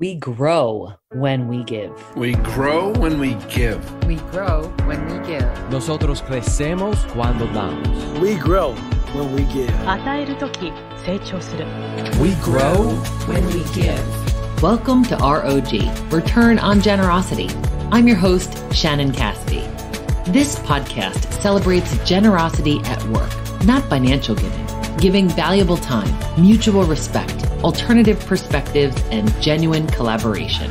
We grow when we give. We grow when we give. We grow when we give. Nosotros crecemos cuando damos. We grow when we give. 与えるとき成長する。 We grow when we give. Welcome to ROG, Return on Generosity. I'm your host, Shannon Cassidy. This podcast celebrates generosity at work, not financial giving valuable time, mutual respect, alternative perspectives, and genuine collaboration.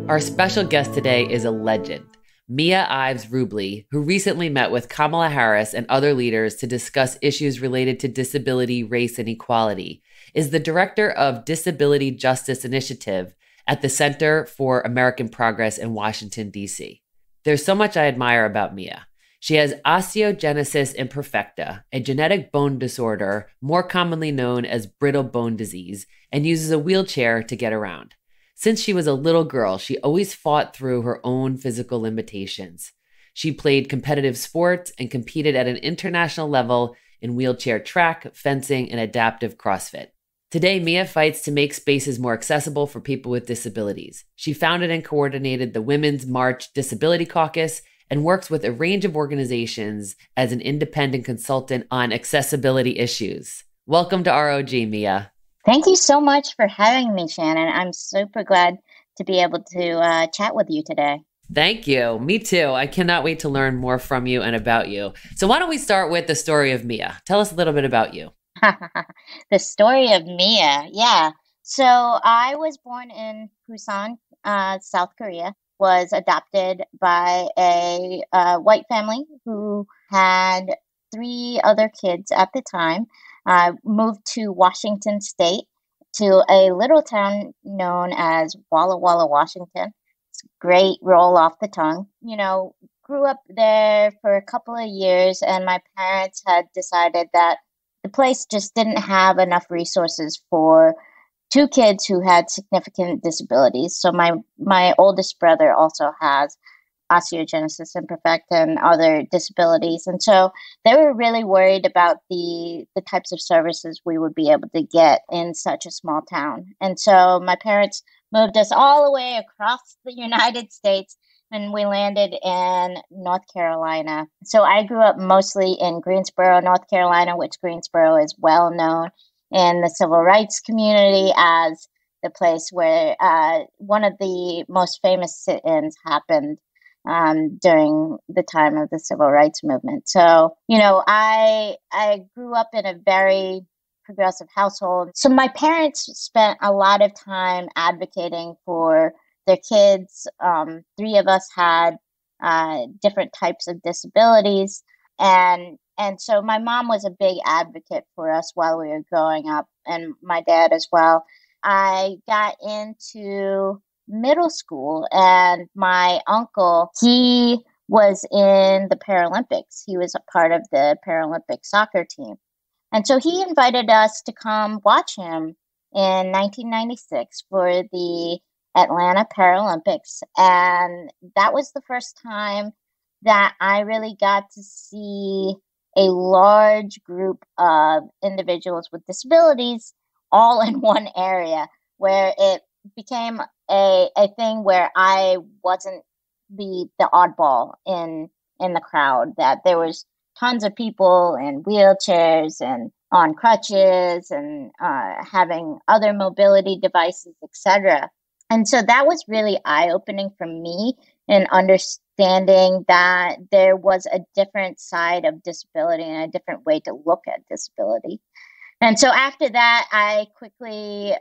Our special guest today is a legend, Mia Ives-Rublee, who recently met with Kamala Harris and other leaders to discuss issues related to disability, race, and equality, is the director of Disability Justice Initiative at the Center for American Progress in Washington, D.C. There's so much I admire about Mia. She has osteogenesis imperfecta, a genetic bone disorder more commonly known as brittle bone disease, and uses a wheelchair to get around. Since she was a little girl, she always fought through her own physical limitations. She played competitive sports and competed at an international level in wheelchair track, fencing, and adaptive CrossFit. Today, Mia fights to make spaces more accessible for people with disabilities. She founded and coordinated the Women's March Disability Caucus and works with a range of organizations as an independent consultant on accessibility issues. Welcome to ROG, Mia. Thank you so much for having me, Shannon. I'm super glad to be able to chat with you today. Thank you. Me too. I cannot wait to learn more from you and about you. So why don't we start with the story of Mia? Tell us a little bit about you. The story of Mia. Yeah. So I was born in Busan, South Korea, was adopted by a white family who had 3 other kids at the time. Moved to Washington State, to a little town known as Walla Walla, Washington. It's a great roll off the tongue. You know, grew up there for a couple of years, and my parents had decided that the place just didn't have enough resources for 2 kids who had significant disabilities. So my oldest brother also has osteogenesis imperfecta and other disabilities. And so they were really worried about the types of services we would be able to get in such a small town. And so my parents moved us all the way across the United States, and we landed in North Carolina. So I grew up mostly in Greensboro, North Carolina, which Greensboro is well known in the civil rights community as the place where one of the most famous sit-ins happened during the time of the civil rights movement. So, you know, I grew up in a very progressive household. So my parents spent a lot of time advocating for their kids. 3 of us had different types of disabilities. And so my mom was a big advocate for us while we were growing up, and my dad as well. I got into middle school, and my uncle, he was in the Paralympics. He was a part of the Paralympic soccer team. And so he invited us to come watch him in 1996 for the Atlanta Paralympics. And that was the first time that I really got to see a large group of individuals with disabilities all in one area, where it became a thing where I wasn't the oddball in the crowd, that there was tons of people in wheelchairs and on crutches and having other mobility devices, etc. And so that was really eye-opening for me in understanding that there was a different side of disability and a different way to look at disability. And so after that, I quickly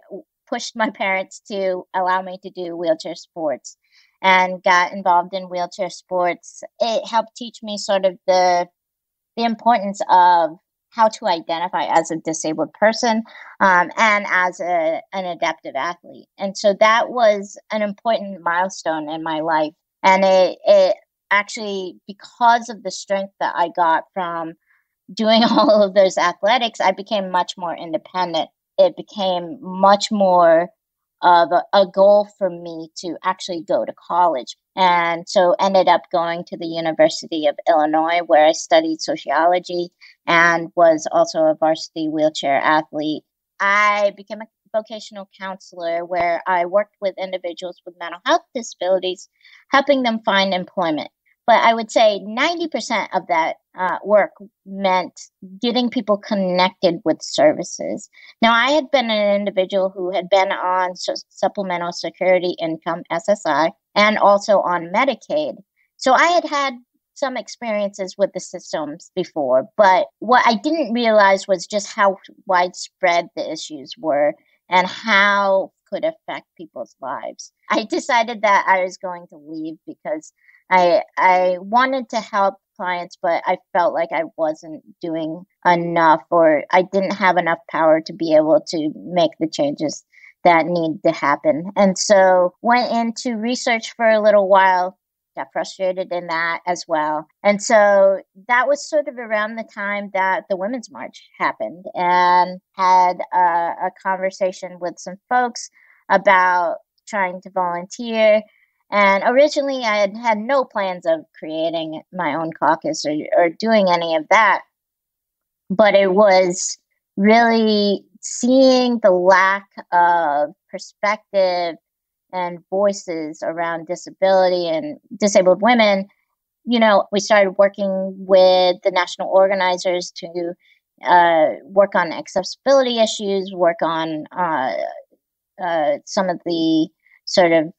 pushed my parents to allow me to do wheelchair sports and got involved in wheelchair sports. It helped teach me sort of the importance of how to identify as a disabled person and as an adaptive athlete. And so that was an important milestone in my life. And it actually, because of the strength that I got from doing all of those athletics, I became much more independent. It became much more of a goal for me to actually go to college. And so ended up going to the University of Illinois, where I studied sociology and was also a varsity wheelchair athlete. I became a vocational counselor where I worked with individuals with mental health disabilities, helping them find employment. But I would say 90% of that work meant getting people connected with services. Now, I had been an individual who had been on Supplemental Security Income, SSI, and also on Medicaid. So I had had some experiences with the systems before, but what I didn't realize was just how widespread the issues were and how could affect people's lives. I decided that I was going to leave because I wanted to help clients, but I felt like I wasn't doing enough, or I didn't have enough power to be able to make the changes that need to happen. And so went into research for a little while, got frustrated in that as well. And so that was sort of around the time that the Women's March happened, and had a conversation with some folks about trying to volunteer. And originally I had no plans of creating my own caucus or doing any of that. But it was really seeing the lack of perspective and voices around disability and disabled women. You know, we started working with the national organizers to work on accessibility issues, work on some of the sort of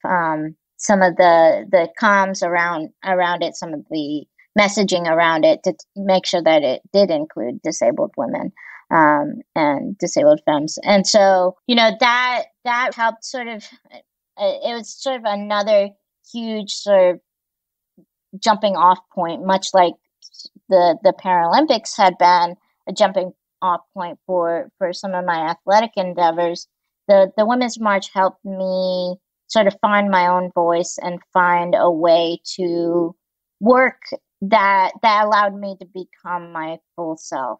some of the comms around it, some of the messaging around it, to make sure that it did include disabled women and disabled femmes. And so, you know, that helped sort of, it was sort of another huge sort of jumping off point, much like the Paralympics had been a jumping off point for some of my athletic endeavors. The Women's March helped me sort of find my own voice and find a way to work that allowed me to become my full self,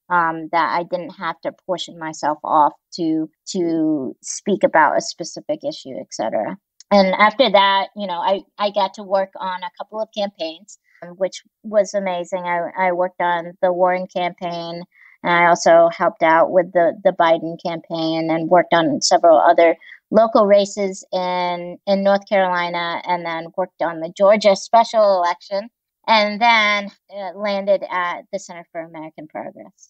that I didn't have to portion myself off to speak about a specific issue, etc. And after that, you know, I got to work on a couple of campaigns, which was amazing. I worked on the Warren campaign, and I also helped out with the Biden campaign, and worked on several other local races in North Carolina, and then worked on the Georgia special election, and then landed at the Center for American Progress.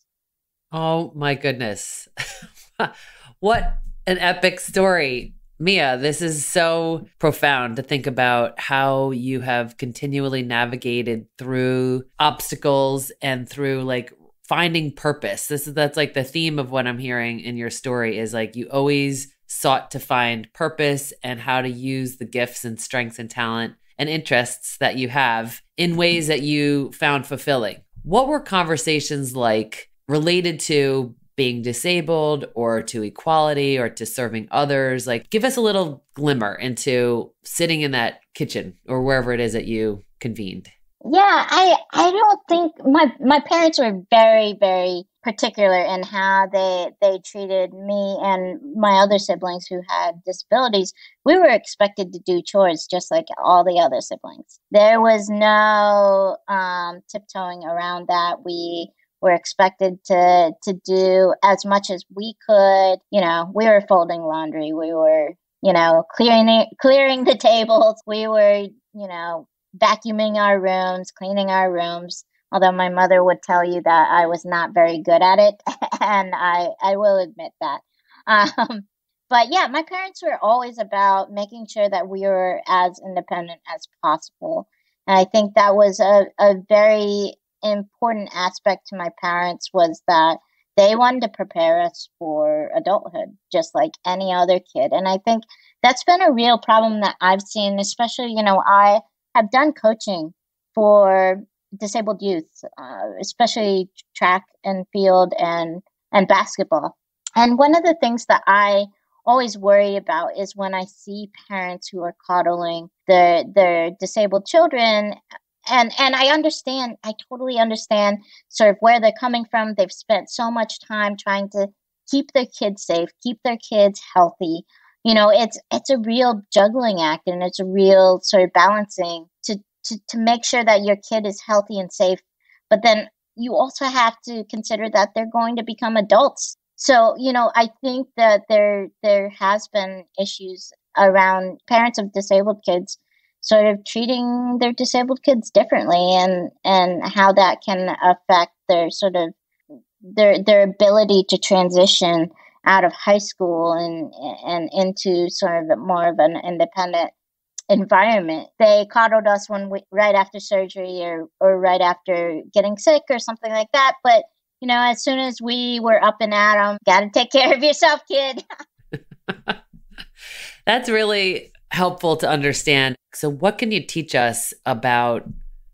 Oh my goodness. What an epic story. Mia, this is so profound to think about how you have continually navigated through obstacles and through like finding purpose. That's like the theme of what I'm hearing in your story, is like you always sought to find purpose and how to use the gifts and strengths and talent and interests that you have in ways that you found fulfilling. What were conversations like related to being disabled, or to equality, or to serving others? Like, give us a little glimmer into sitting in that kitchen or wherever it is that you convened. Yeah, I don't think my parents were very, very particular in how they treated me and my other siblings who had disabilities. We were expected to do chores just like all the other siblings. There was no tiptoeing around that. We were expected to do as much as we could. You know, we were folding laundry. We were, you know, clearing the tables. We were, you know, vacuuming our rooms, cleaning our rooms. Although my mother would tell you that I was not very good at it, and I will admit that. But yeah, my parents were always about making sure that we were as independent as possible. And I think that was a very important aspect to my parents, was that they wanted to prepare us for adulthood, just like any other kid. And I think that's been a real problem that I've seen, especially, you know, I have done coaching for disabled youth, especially track and field and basketball. And one of the things that I always worry about is when I see parents who are coddling their disabled children. And I totally understand sort of where they're coming from. They've spent so much time trying to keep their kids safe, keep their kids healthy. You know, it's a real juggling act, and it's a real sort of balancing to make sure that your kid is healthy and safe. But then you also have to consider that they're going to become adults So, I think that there has been issues around parents of disabled kids sort of treating their disabled kids differently, and how that can affect their sort of their ability to transition out of high school and into sort of more of an independent environment. They coddled us right after surgery or right after getting sick or something like that. But, as soon as we were up and at 'em, got to take care of yourself, kid. That's really helpful to understand. So what can you teach us about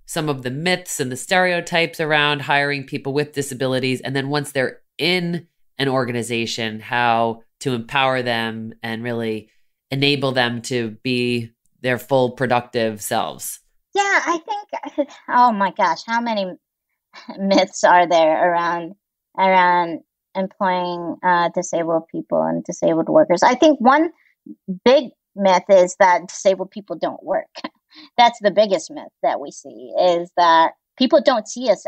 some of the myths and the stereotypes around hiring people with disabilities? And then once they're in an organization, how to empower them and really enable them to be their full productive selves? Yeah, I think, oh my gosh, how many myths are there around employing disabled people and disabled workers? I think one big myth is that disabled people don't work. That's the biggest myth that we see, is that people don't see us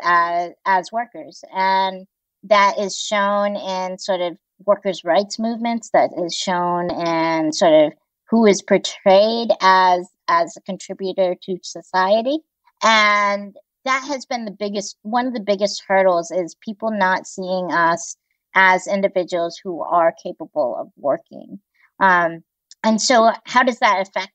as workers. And that is shown in sort of workers' rights movements, that is shown in sort of who is portrayed as a contributor to society. And that has been one of the biggest hurdles, is people not seeing us as individuals who are capable of working. And so how does that affect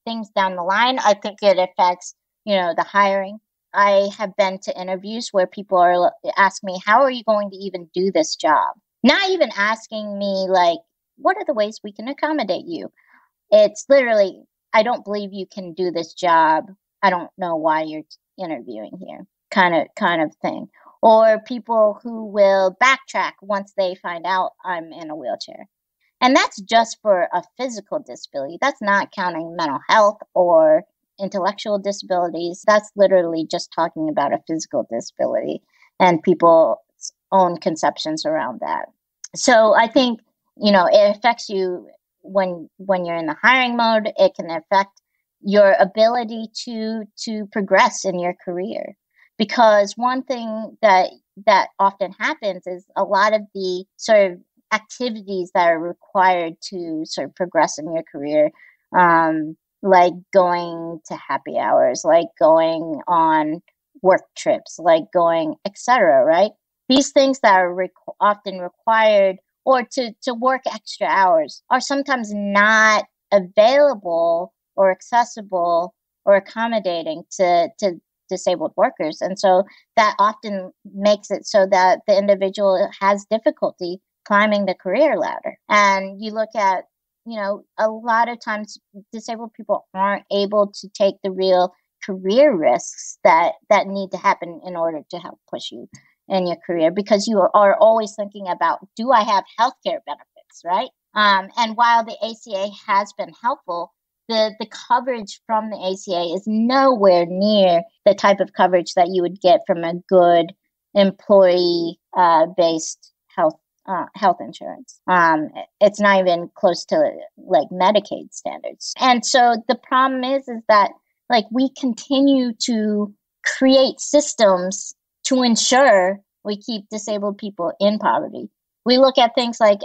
things down the line? I think it affects, the hiring. I have been to interviews where people are asking me, how are you going to even do this job? Not even asking me what are the ways we can accommodate you? It's literally, I don't believe you can do this job. I don't know why you're interviewing here, kind of thing. Or people who will backtrack once they find out I'm in a wheelchair. And that's just for a physical disability. That's not counting mental health or intellectual disabilities. That's literally just talking about a physical disability and people's own conceptions around that. So I think, it affects you when you're in the hiring mode. It can affect your ability to progress in your career. Because one thing that often happens is a lot of the sort of activities that are required to sort of progress in your career, like going to happy hours, like going on work trips, like going, etc., right? These things that are often required, or to work extra hours, are sometimes not available or accessible or accommodating to disabled workers. And so that often makes it so that the individual has difficulty climbing the career ladder. And you look at, a lot of times disabled people aren't able to take the real career risks that need to happen in order to help push you in your career, because you are always thinking about, do I have healthcare benefits, right? And while the ACA has been helpful, the coverage from the ACA is nowhere near the type of coverage that you would get from a good employee-based health insurance. It's not even close to Medicaid standards. And so the problem is that we continue to create systems to ensure we keep disabled people in poverty. We look at things like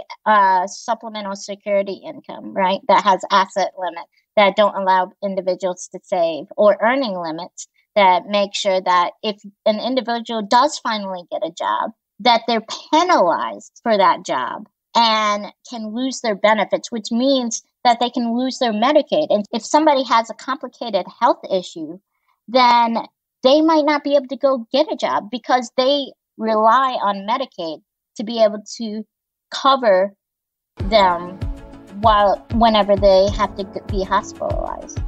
supplemental security income, right? That has asset limits that don't allow individuals to save, or earning limits that make sure that if an individual does finally get a job, that they're penalized for that job and can lose their benefits, which means that they can lose their Medicaid. And if somebody has a complicated health issue, then they might not be able to go get a job because they rely on Medicaid to be able to cover them whenever they have to be hospitalized.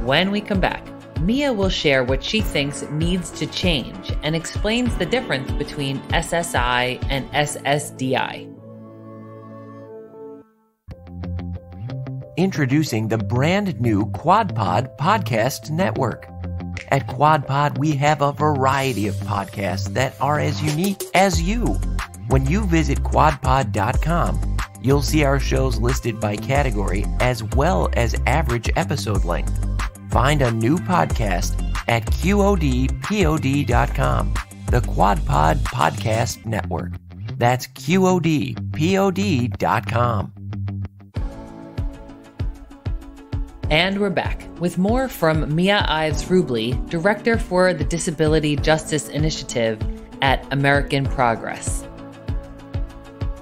When we come back, Mia will share what she thinks needs to change and explains the difference between SSI and SSDI. Introducing the brand new QuadPod Podcast Network. At QuadPod, we have a variety of podcasts that are as unique as you. When you visit quadpod.com, you'll see our shows listed by category as well as average episode length. Find a new podcast at QODPOD.com. The Quad Pod Podcast Network. That's QODPOD.com. And we're back with more from Mia Ives-Rublee, Director for the Disability Justice Initiative at American Progress.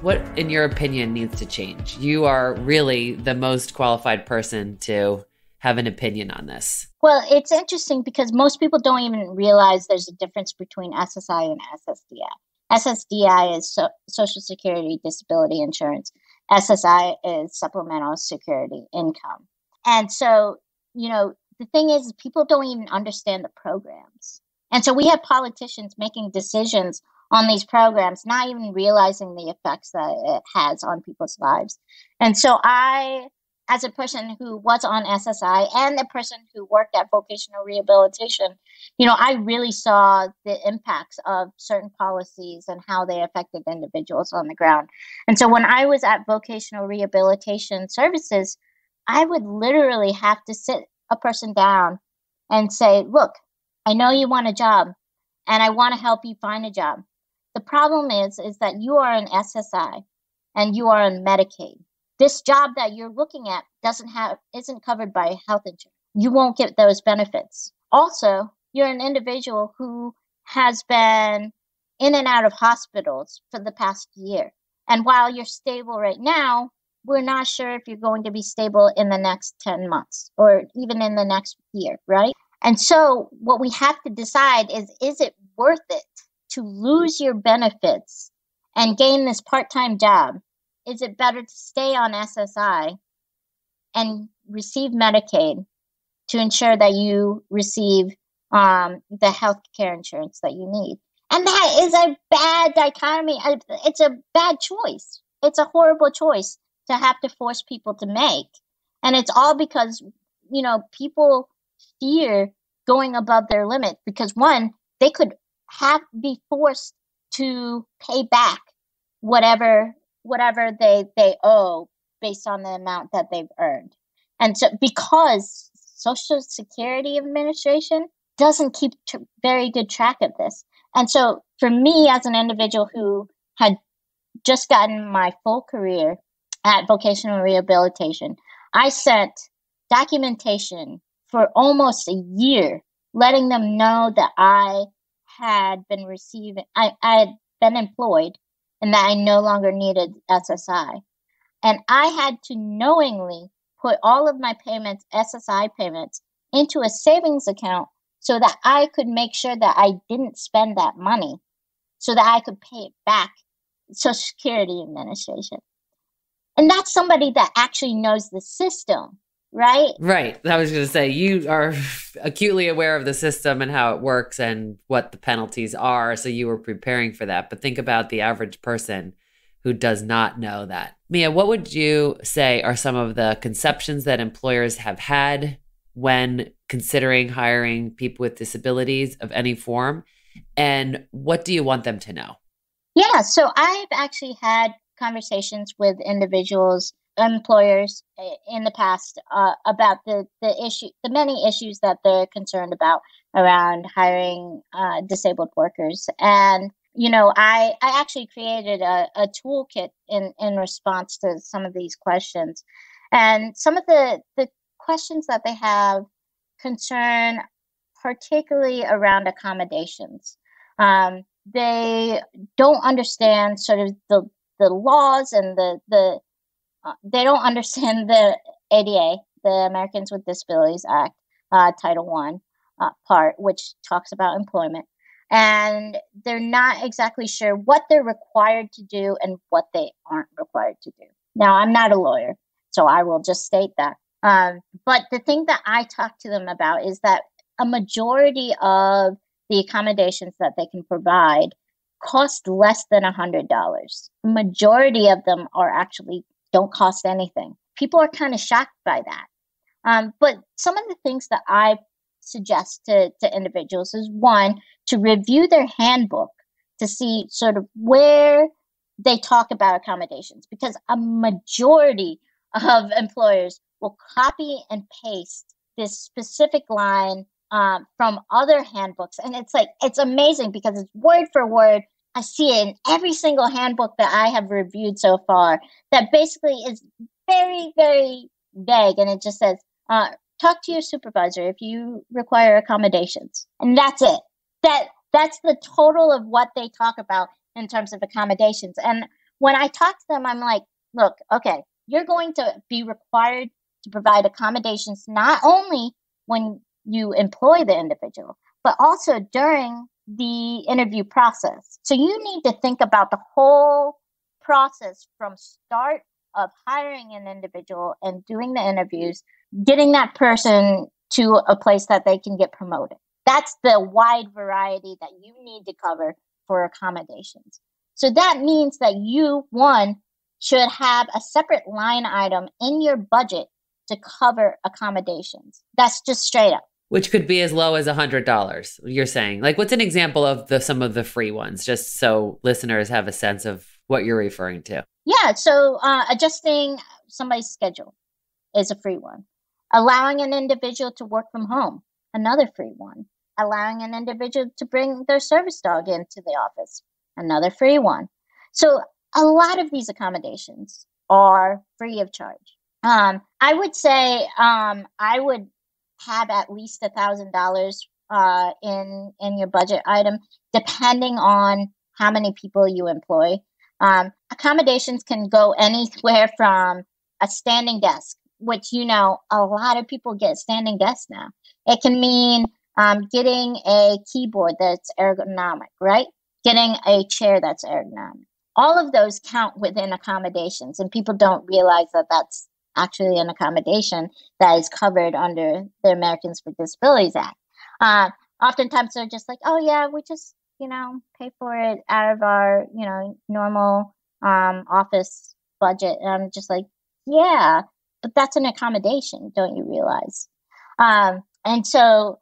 What, in your opinion, needs to change? You are really the most qualified person to have an opinion on this. Well, it's interesting because most people don't even realize there's a difference between SSI and SSDI. SSDI is Social Security Disability Insurance. SSI is Supplemental Security Income. And so, the thing is, people don't even understand the programs. And so we have politicians making decisions on these programs, not even realizing the effects that it has on people's lives. And so I, as a person who was on SSI and a person who worked at vocational rehabilitation, I really saw the impacts of certain policies and how they affected individuals on the ground. And so when I was at vocational rehabilitation services, I would literally have to sit a person down and say, look, I know you want a job and I want to help you find a job. The problem is that you are an SSI and you are on Medicaid. This job that you're looking at isn't covered by health insurance. You won't get those benefits. Also, you're an individual who has been in and out of hospitals for the past year. And while you're stable right now, we're not sure if you're going to be stable in the next 10 months or even in the next year, right? And so what we have to decide is it worth it to lose your benefits and gain this part-time job? Is it better to stay on SSI and receive Medicaid to ensure that you receive the health care insurance that you need? And that is a bad dichotomy. It's a bad choice. It's a horrible choice to have to force people to make. And it's all because, people fear going above their limit because, one, they could be forced to pay back whatever they owe based on the amount that they've earned. And so because Social Security Administration doesn't keep very good track of this. And so for me as an individual who had just gotten my full career at vocational rehabilitation, I sent documentation for almost a year, letting them know that I had been I had been employed and that I no longer needed SSI. And I had to knowingly put all of my payments, SSI payments, into a savings account so that I could make sure that I didn't spend that money so that I could pay it back to Social Security Administration. And that's somebody that actually knows the system, right? Right. I was going to say, you are acutely aware of the system and how it works and what the penalties are. So you were preparing for that. But think about the average person who does not know that. Mia, what would you say are some of the conceptions that employers have had when considering hiring people with disabilities of any form? And what do you want them to know? Yeah, so I've actually had conversations with individuals, employers in the past about the many issues that they're concerned about around hiring disabled workers. And, I actually created a toolkit in response to some of these questions. And some of the questions that they have concern particularly around accommodations. They don't understand sort of the laws and they don't understand the ADA, the Americans with Disabilities Act, Title I part, which talks about employment. And they're not exactly sure what they're required to do and what they aren't required to do. Now, I'm not a lawyer, so I will just state that. But the thing that I talk to them about is that a majority of the accommodations that they can provide cost less than $100. Majority of them don't cost anything. People are kind of shocked by that. But some of the things that I suggest to individuals is, one, to review their handbook to see sort of where they talk about accommodations, because a majority of employers will copy and paste this specific line from other handbooks. And it's amazing because it's word for word. I see it in every single handbook that I have reviewed so far that basically is very, very vague. And it just says, talk to your supervisor if you require accommodations. And that's it. That's the total of what they talk about in terms of accommodations. And when I talk to them, I'm like, look, okay, you're going to be required to provide accommodations not only when you employ the individual, but also during the interview process. So you need to think about the whole process from start of hiring an individual and doing the interviews, getting that person to a place that they can get promoted. That's the wide variety that you need to cover for accommodations. So that means that you, one, should have a separate line item in your budget to cover accommodations. That's just straight up. Which could be as low as $100, you're saying. Like, what's an example of some of the free ones, just so listeners have a sense of what you're referring to? Yeah, so adjusting somebody's schedule is a free one. Allowing an individual to work from home, another free one. Allowing an individual to bring their service dog into the office, another free one. So a lot of these accommodations are free of charge. I would say I would have at least $1,000 in your budget item, depending on how many people you employ. Accommodations can go anywhere from a standing desk, which, a lot of people get standing desks now. It can mean getting a keyboard that's ergonomic, right? Getting a chair that's ergonomic. All of those count within accommodations, and people don't realize that that's actually an accommodation that is covered under the Americans with Disabilities Act. Oftentimes they're just like, oh yeah, we just, pay for it out of our, normal office budget. And I'm just like, yeah, but that's an accommodation, don't you realize? And so,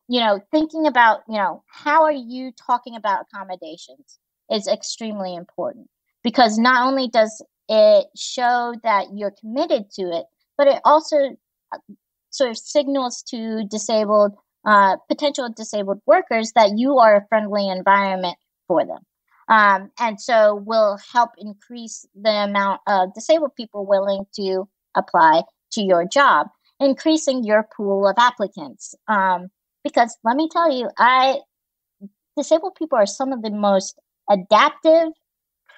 thinking about, how are you talking about accommodations is extremely important, because not only does it show that you're committed to it, but it also sort of signals to potential disabled workers that you are a friendly environment for them. And so will help increase the amount of disabled people willing to apply to your job, increasing your pool of applicants. Because let me tell you, disabled people are some of the most adaptive,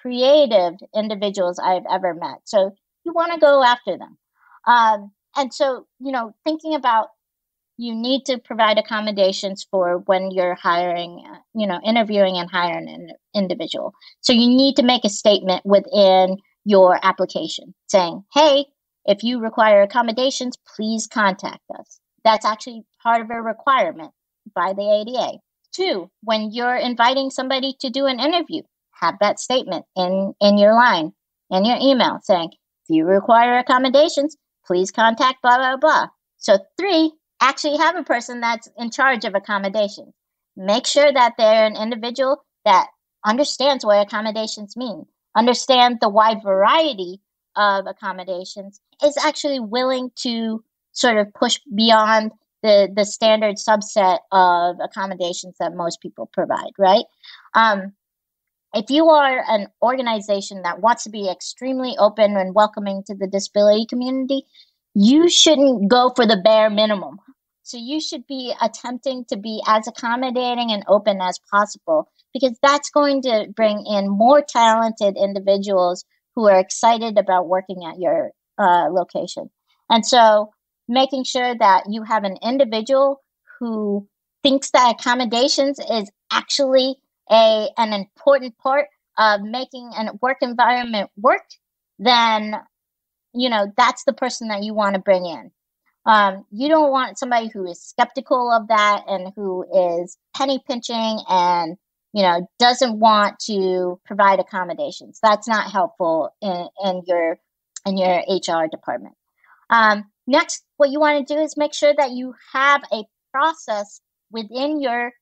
creative individuals I've ever met. So you want to go after them. And so, thinking about, you need to provide accommodations for when you're hiring, interviewing and hiring an individual. So you need to make a statement within your application saying, hey, if you require accommodations, please contact us. That's actually part of a requirement by the ADA. 2, when you're inviting somebody to do an interview, have that statement in your line, in your email saying, if you require accommodations, please contact blah, blah, blah. So 3, actually have a person that's in charge of accommodations. Make sure that they're an individual that understands what accommodations mean, understand the wide variety of accommodations, is actually willing to sort of push beyond the standard subset of accommodations that most people provide, right? If you are an organization that wants to be extremely open and welcoming to the disability community, you shouldn't go for the bare minimum. So you should be attempting to be as accommodating and open as possible, because that's going to bring in more talented individuals who are excited about working at your location. And so making sure that you have an individual who thinks that accommodations is actually an important part of making a work environment work, then, that's the person that you want to bring in. You don't want somebody who is skeptical of that and who is penny pinching and, doesn't want to provide accommodations. That's not helpful in your HR department. Next, what you want to do is make sure that you have a process within your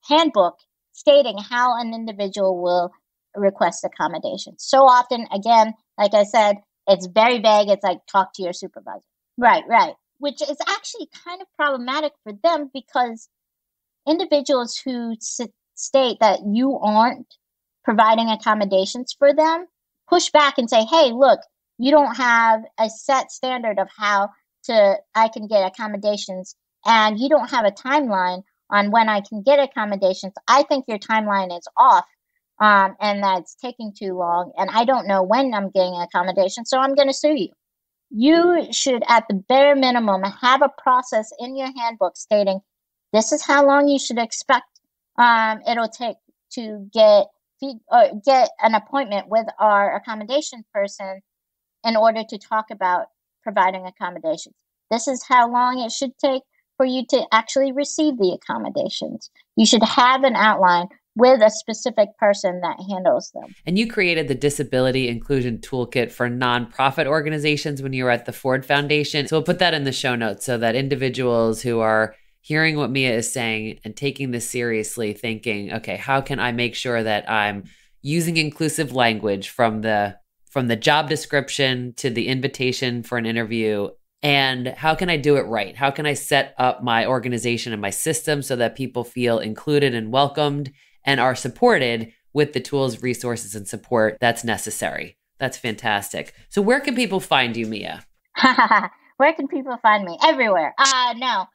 handbook stating how an individual will request accommodations. So often, again, like I said, it's very vague. It's like, talk to your supervisor. Right. Which is actually kind of problematic for them, because individuals who state that you aren't providing accommodations for them, push back and say, hey, look, you don't have a set standard of how I can get accommodations, and you don't have a timeline on when I can get accommodations. I think your timeline is off, and that's taking too long, and I don't know when I'm getting accommodations, so I'm going to sue you. You should, at the bare minimum, have a process in your handbook stating this is how long you should expect it'll take to get an appointment with our accommodation person in order to talk about providing accommodations. This is how long it should take for you to actually receive the accommodations. You should have an outline with a specific person that handles them. And you created the Disability Inclusion Toolkit for nonprofit organizations when you were at the Ford Foundation. So we'll put that in the show notes so that individuals who are hearing what Mia is saying and taking this seriously, thinking, okay, how can I make sure that I'm using inclusive language from the job description to the invitation for an interview, and how can I do it right? How can I set up my organization and my system so that people feel included and welcomed and are supported with the tools, resources, and support that's necessary? That's fantastic. So where can people find you, Mia? Where can people find me? Everywhere. No.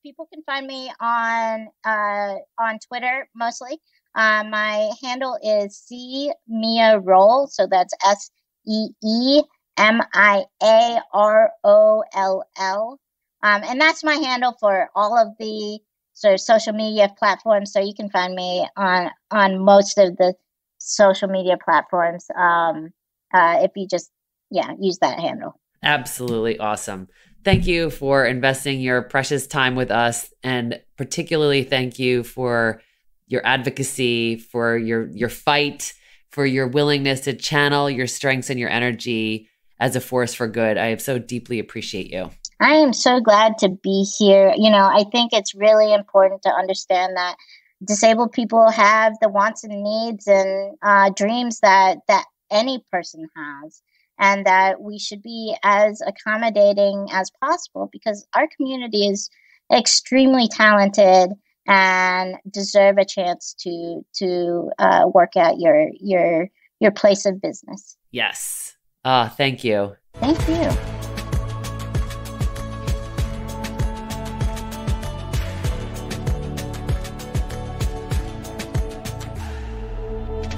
People can find me on Twitter mostly. My handle is CMiaRoll, so that's SEEMIAROLL, and that's my handle for all of the sort of social media platforms. So you can find me on most of the social media platforms if you just use that handle. Absolutely awesome. Thank you for investing your precious time with us, and particularly thank you for your advocacy, for your fight, for your willingness to channel your strengths and your energy as a force for good. I so deeply appreciate you. I am so glad to be here. I think it's really important to understand that disabled people have the wants and needs and dreams that any person has, and that we should be as accommodating as possible because our community is extremely talented and deserve a chance to work at your place of business. Yes. Thank you. Thank you.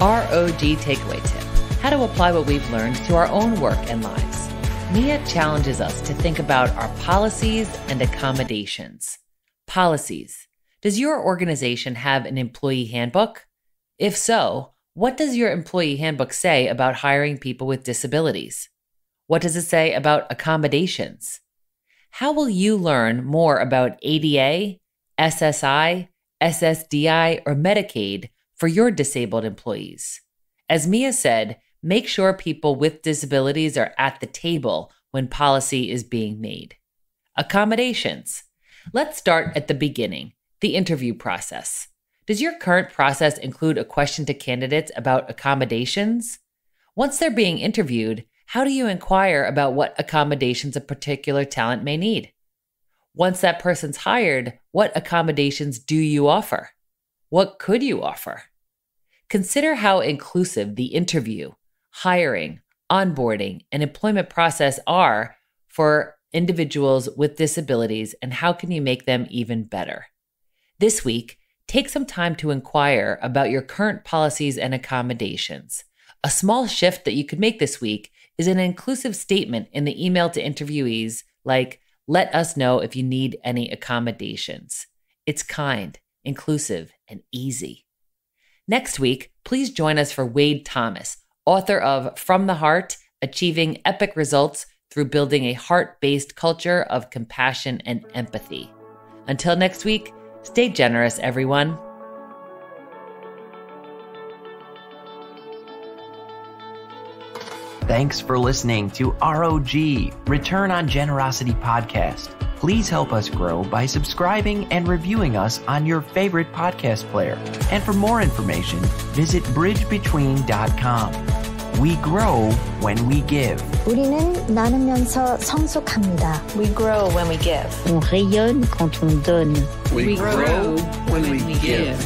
ROG takeaway tip: how to apply what we've learned to our own work and lives. Mia challenges us to think about our policies and accommodations. Policies. Does your organization have an employee handbook? If so, what does your employee handbook say about hiring people with disabilities? What does it say about accommodations? How will you learn more about ADA, SSI, SSDI, or Medicaid for your disabled employees? As Mia said, make sure people with disabilities are at the table when policy is being made. Accommodations. Let's start at the beginning, the interview process. Does your current process include a question to candidates about accommodations? Once they're being interviewed, how do you inquire about what accommodations a particular talent may need? Once that person's hired, what accommodations do you offer? What could you offer? Consider how inclusive the interview, hiring, onboarding, and employment process are for individuals with disabilities, and how can you make them even better? This week, take some time to inquire about your current policies and accommodations. A small shift that you could make this week is an inclusive statement in the email to interviewees like, "Let us know if you need any accommodations." It's kind, inclusive, and easy. Next week, please join us for Wade Thomas, author of From the Heart: Achieving Epic Results Through Building a Heart-Based Culture of Compassion and Empathy. Until next week, stay generous, everyone. Thanks for listening to ROG, Return on Generosity Podcast. Please help us grow by subscribing and reviewing us on your favorite podcast player. And for more information, visit bridgebetween.com. We grow when we give. 우리는 나누면서 성숙합니다. We grow when we give. On rayonne quand on donne. We grow when we give.